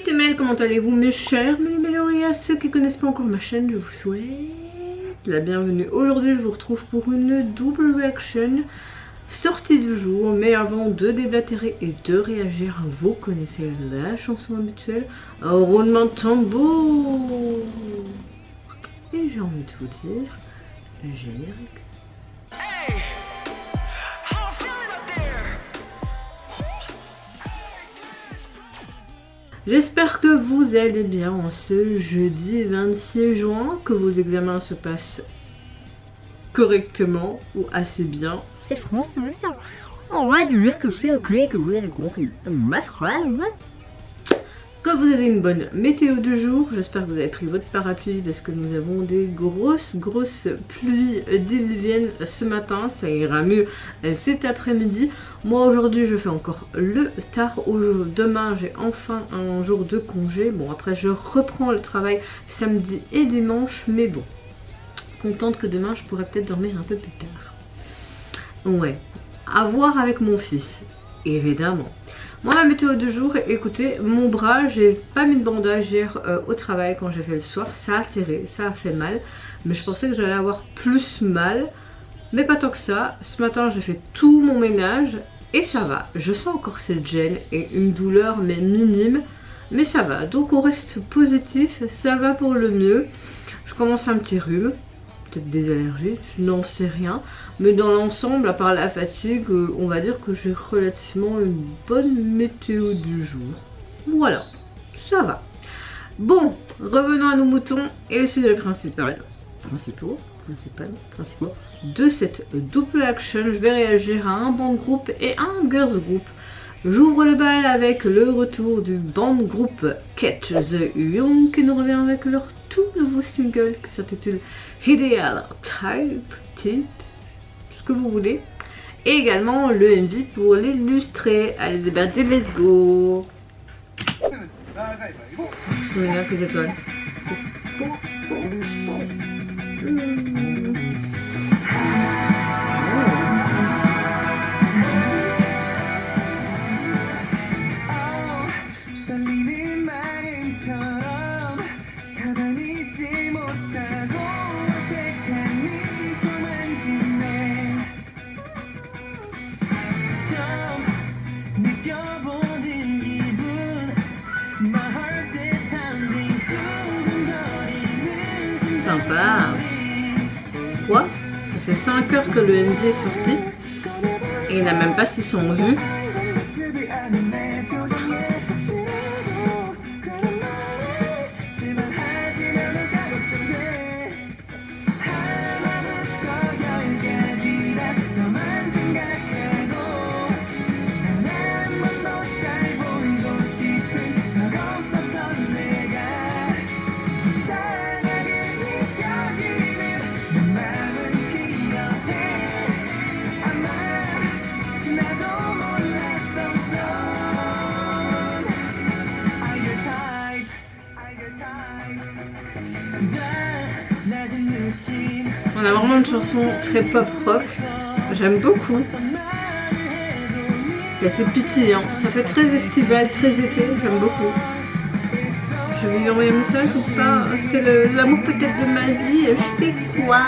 c'est Mel, comment allez-vous mes chers Mélie à ceux qui connaissent pas encore ma chaîne, je vous souhaite la bienvenue. Aujourd'hui je vous retrouve pour une double reaction sortie du jour, mais avant de déblatérer et de réagir, vous connaissez la chanson habituelle, roulement de tambour. Et j'ai envie de vous dire, générique. J'espère que vous allez bien en ce jeudi 26 juin, que vos examens se passent correctement ou assez bien. C'est français ça. On va dire que c'est ok que vous avez compris. Que vous avez une bonne météo du jour, j'espère que vous avez pris votre parapluie parce que nous avons des grosses pluies diluviennes ce matin, ça ira mieux cet après-midi. Moi aujourd'hui je fais encore le tard, demain j'ai enfin un jour de congé, bon après je reprends le travail samedi et dimanche, mais bon, contente que demain je pourrais peut-être dormir un peu plus tard. Ouais, à voir avec mon fils, évidemment. Moi la météo du jour, écoutez, mon bras, j'ai pas mis de bandage hier au travail quand j'ai fait le soir, ça a tiré, ça a fait mal, mais je pensais que j'allais avoir plus mal, mais pas tant que ça. Ce matin j'ai fait tout mon ménage et ça va, je sens encore cette gêne et une douleur mais minime, mais ça va, donc on reste positif, ça va pour le mieux. Je commence un petit rhume, peut-être des allergies, je n'en sais rien. Mais dans l'ensemble, à part la fatigue, on va dire que j'ai relativement une bonne météo du jour. Voilà, ça va. Bon, revenons à nos moutons et le sujet principal de cette double action. Je vais réagir à un band group et à un girls group. J'ouvre le bal avec le retour du band group Catch the Young qui nous revient avec leur tout nouveau single qui s'intitule Ideal Type, ce que vous voulez. Et également le MV pour l'illustrer. Allez, c'est parti, let's go. On a que des étoiles. Sympa. Quoi? Ça fait 5 heures que le MV est sorti et il n'a même pas 600 vues. On a vraiment une chanson très pop rock, j'aime beaucoup. C'est assez pétillant, ça fait très estival, très été, j'aime beaucoup. Je vais lui envoyer un message ou pas? C'est l'amour peut-être de ma vie, je sais quoi.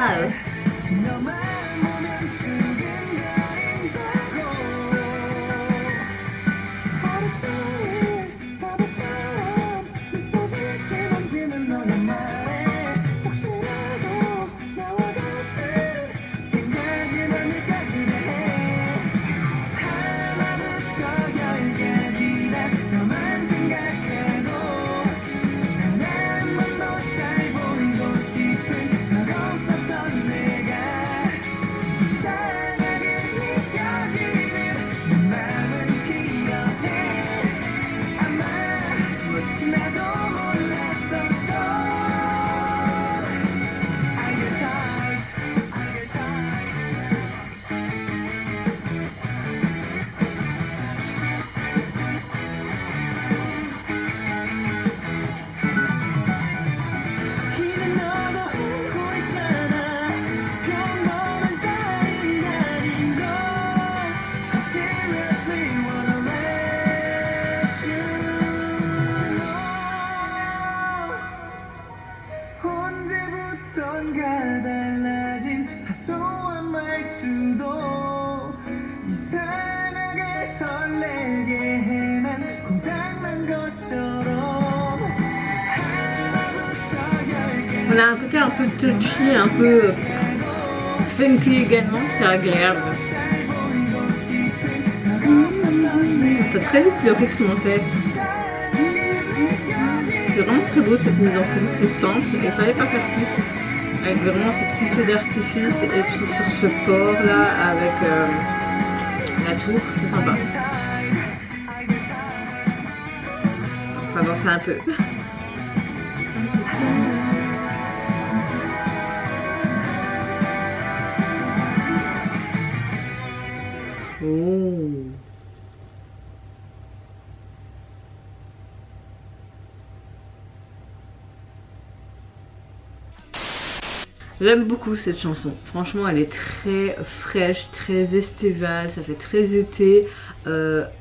On a un côté un peu touchy, un peu funky également, c'est agréable. T'as très vite le rythme en tête. C'est vraiment très beau cette mise en scène, c'est simple, il fallait pas faire plus. Avec vraiment ces petits feux d'artifice et puis sur ce port là avec la tour, c'est sympa. On va danser un peu. Oh. J'aime beaucoup cette chanson, franchement elle est très fraîche, très estivale, ça fait très été,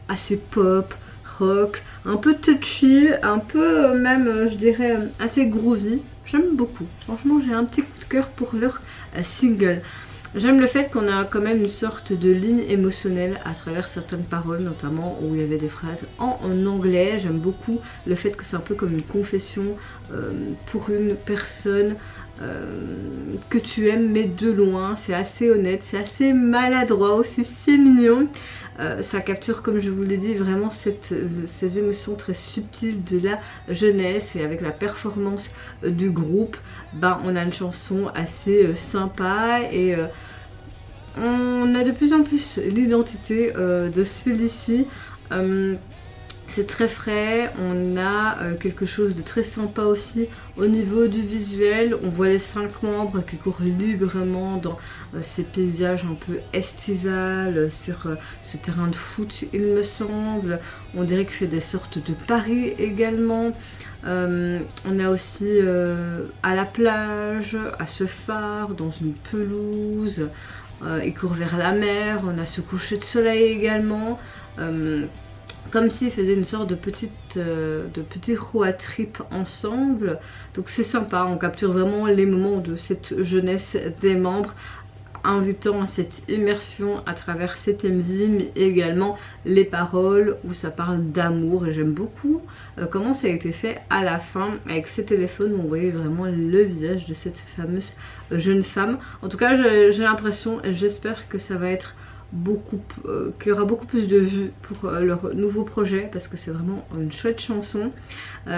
assez pop, rock, un peu touchy, un peu même je dirais assez groovy. J'aime beaucoup, franchement j'ai un petit coup de cœur pour leur single. J'aime le fait qu'on a quand même une sorte de ligne émotionnelle à travers certaines paroles, notamment où il y avait des phrases en anglais. J'aime beaucoup le fait que c'est un peu comme une confession pour une personne que tu aimes mais de loin. C'est assez honnête, c'est assez maladroit aussi, c'est mignon. Ça capture, comme je vous l'ai dit, vraiment ces émotions très subtiles de la jeunesse, et avec la performance du groupe, ben, on a une chanson assez sympa et on a de plus en plus l'identité de celui-ci. C'est très frais, on a quelque chose de très sympa aussi au niveau du visuel. On voit les 5 membres qui courent librement dans ces paysages un peu estivales sur ce terrain de foot, il me semble. On dirait qu'il fait des sortes de paris également. On a aussi à la plage, à ce phare, dans une pelouse. Il court vers la mer, on a ce coucher de soleil également. Comme s'ils faisaient une sorte de petit road trip ensemble. Donc c'est sympa, on capture vraiment les moments de cette jeunesse des membres, invitant à cette immersion à travers cet MV, mais également les paroles où ça parle d'amour. Et j'aime beaucoup comment ça a été fait à la fin avec ces téléphones où on voyait vraiment le visage de cette fameuse jeune femme. En tout cas j'ai l'impression et j'espère que ça va être qu'il y aura beaucoup plus de vues pour leur nouveau projet, parce que c'est vraiment une chouette chanson.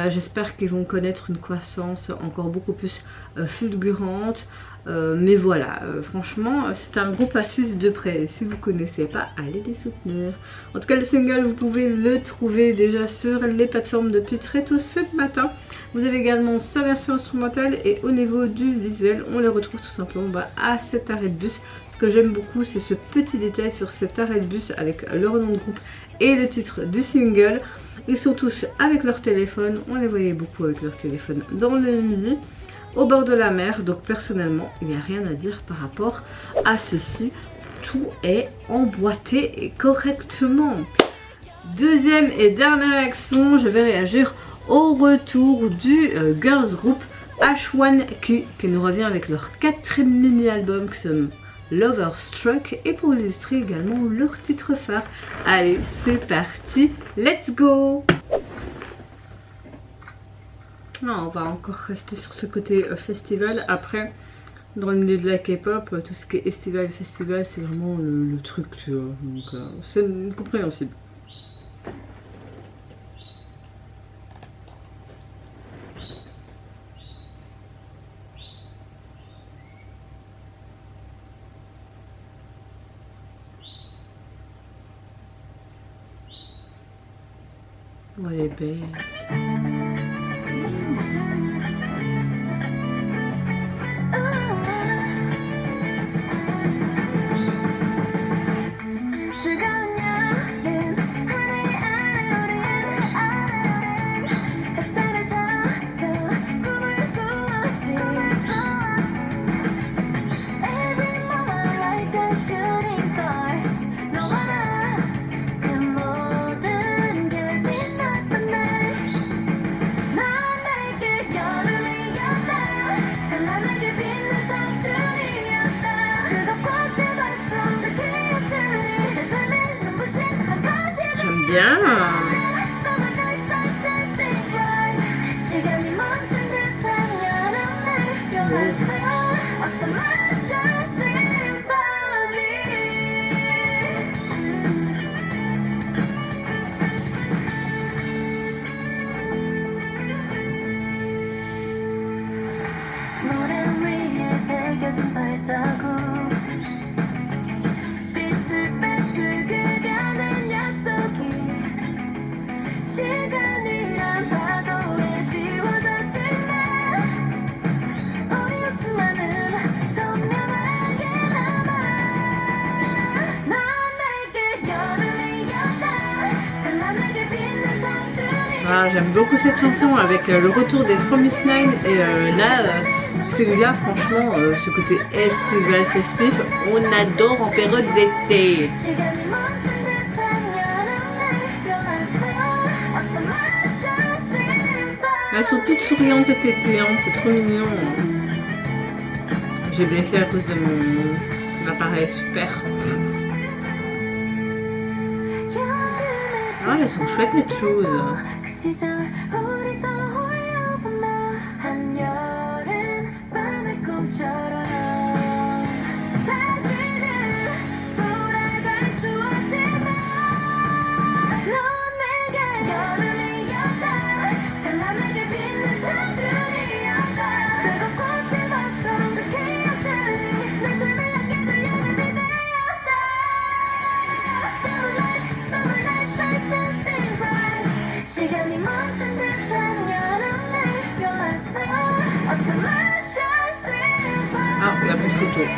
J'espère qu'ils vont connaître une croissance encore beaucoup plus fulgurante. Mais voilà, franchement c'est un groupe à suivre de près. Si vous ne connaissez pas, allez les soutenir. En tout cas le single, vous pouvez le trouver déjà sur les plateformes depuis très tôt ce matin. Vous avez également sa version instrumentale, et au niveau du visuel on les retrouve tout simplement à cet arrêt de bus. Ce que j'aime beaucoup, c'est ce petit détail sur cet arrêt de bus avec leur nom de groupe et le titre du single. Ils sont tous avec leur téléphone, on les voyait beaucoup avec leur téléphone dans le midi, au bord de la mer. Donc personnellement il n'y a rien à dire par rapport à ceci, tout est emboîté et correctement. Deuxième et dernière action, je vais réagir au retour du girls group H1Q qui nous revient avec leur 4e mini-album qui se Lover Struck, et pour illustrer également leur titre phare. Allez, c'est parti, let's go! Non, on va encore rester sur ce côté festival. Après, dans le milieu de la K-pop, tout ce qui est estival et festival, c'est vraiment le truc, tu vois. Donc c'est compréhensible. Oh, elle est belle. j'aime beaucoup cette chanson avec le retour des Promise Nine et là, celui-là, franchement, ce côté estival festif, on adore en période d'été. Elles sont toutes souriantes et pétillantes, c'est trop mignon. J'ai bien fait à cause de mon appareil super. Ah, elles sont chouettes les choses. Ah, il y a plus de photos.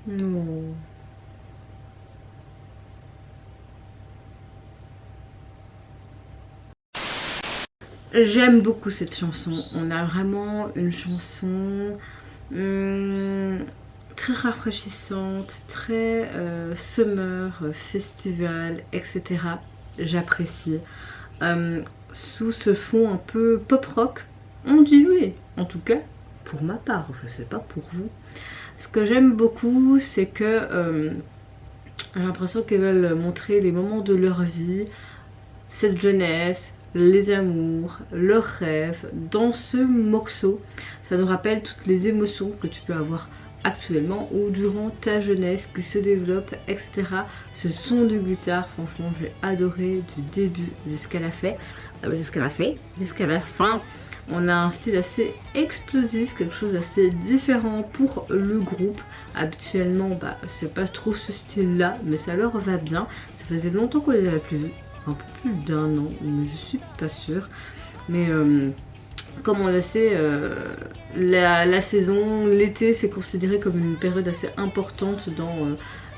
Non. J'aime beaucoup cette chanson. On a vraiment une chanson très rafraîchissante, très summer, festival, etc. J'apprécie. Sous ce fond un peu pop rock, on dit oui. En tout cas, pour ma part, je sais pas pour vous. Ce que j'aime beaucoup, c'est que j'ai l'impression qu'elles veulent montrer les moments de leur vie, cette jeunesse, les amours, leurs rêves. Dans ce morceau, ça nous rappelle toutes les émotions que tu peux avoir actuellement ou durant ta jeunesse qui se développe, etc. Ce son de guitare, franchement, j'ai adoré du début jusqu'à la fin. Jusqu'à la fin. On a un style assez explosif, quelque chose d'assez différent pour le groupe. Habituellement, c'est pas trop ce style-là, mais ça leur va bien. Ça faisait longtemps qu'on les avait plus vus, un peu plus d'1 an, mais je suis pas sûre. Mais comme on le sait, la saison, l'été, c'est considéré comme une période assez importante dans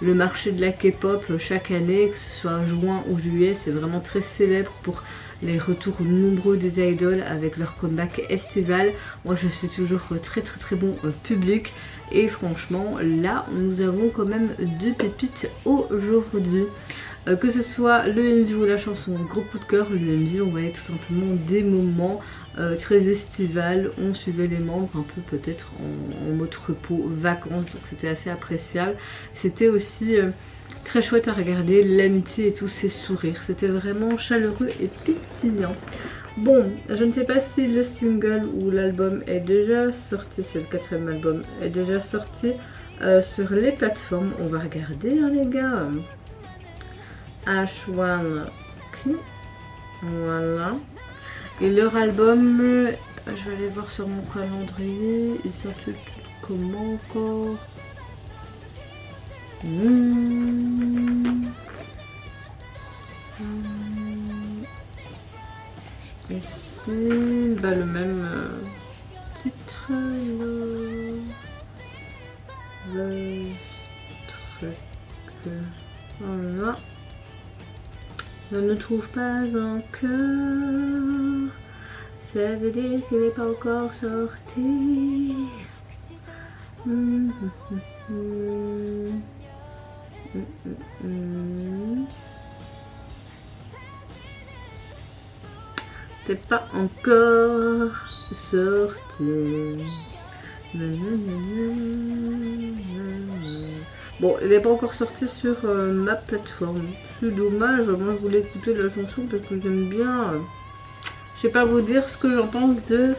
le marché de la K-pop chaque année, que ce soit juin ou juillet. C'est vraiment très célèbre pour les retours nombreux des idoles avec leur comeback estival. Moi je suis toujours très bon public et franchement là nous avons quand même 2 pépites aujourd'hui. Que ce soit le MV ou la chanson, gros coup de cœur. Le MV, on voyait tout simplement des moments très estival, on suivait les membres un peu peut-être en mode repos, vacances, donc c'était assez appréciable. C'était aussi très chouette à regarder, l'amitié et tous ces sourires, c'était vraiment chaleureux et pétillant. Bon, je ne sais pas si le single ou l'album est déjà sorti, c'est le 4e album, est déjà sorti sur les plateformes. On va regarder hein, les gars. H1 Key, voilà. Et leur album, je vais aller voir sur mon calendrier, il s'intitule comment encore? Ici, le même titre, le truc, voilà. Je ne trouve pas encore, ça veut dire qu'il n'est pas encore sorti. C'est pas encore sorti. Bon, il n'est pas encore sorti sur ma plateforme. C'est dommage, moi je voulais écouter la chanson parce que Je vais pas vous dire ce que j'en pense de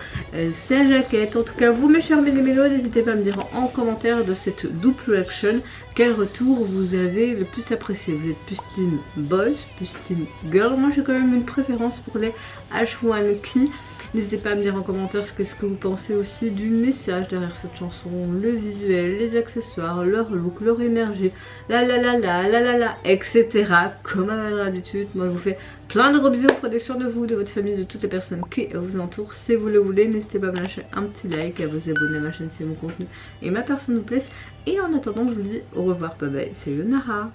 sa jaquette. En tout cas, vous mes chers mélos, n'hésitez pas à me dire en commentaire de cette double action quel retour vous avez le plus apprécié. Vous êtes plus team boys, plus team girl. Moi j'ai quand même une préférence pour les H1 Key. N'hésitez pas à me dire en commentaire ce que vous pensez aussi du message derrière cette chanson, le visuel, les accessoires, leur look, leur énergie, etc. Comme à votre habitude, moi je vous fais plein de gros bisous, prenez soin de vous, de votre famille, de toutes les personnes qui vous entourent. Si vous le voulez, n'hésitez pas à me lâcher un petit like, à vous abonner à ma chaîne si mon contenu et ma personne vous plaise. Et en attendant, je vous dis au revoir, bye bye, c'est Yonara.